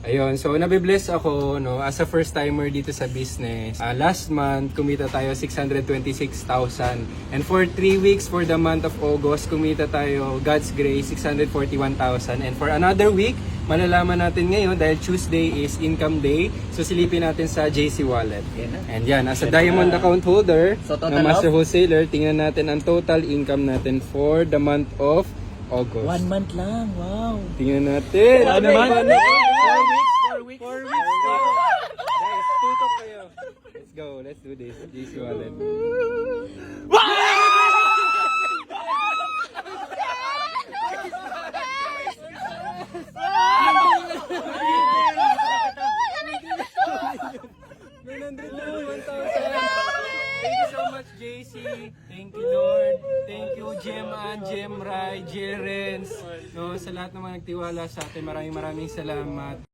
Ayun, so nabibless ako no, as a first timer dito sa business. Last month, kumita tayo 626,000. And for 3 weeks for the month of August, kumita tayo, God's grace, 641,000. And for another week, malalaman natin ngayon dahil Tuesday is income day. So silipin natin sa JC Wallet. And yan, as a diamond account holder, So, na total master of? wholesaler, tingnan natin ang total income natin for the month of August. 1 month lang, wow. Tingnan natin. Ano naman? 4 weeks. Guys, tutok kayo. Let's go. Let's do this. JC Wallet. Thank you so much, JC. Thank you, Lord. Thank you, Jem Ann, Jem Rai, Jerens. No, sa lahat ng mga nagtiwala sa atin, maraming salamat.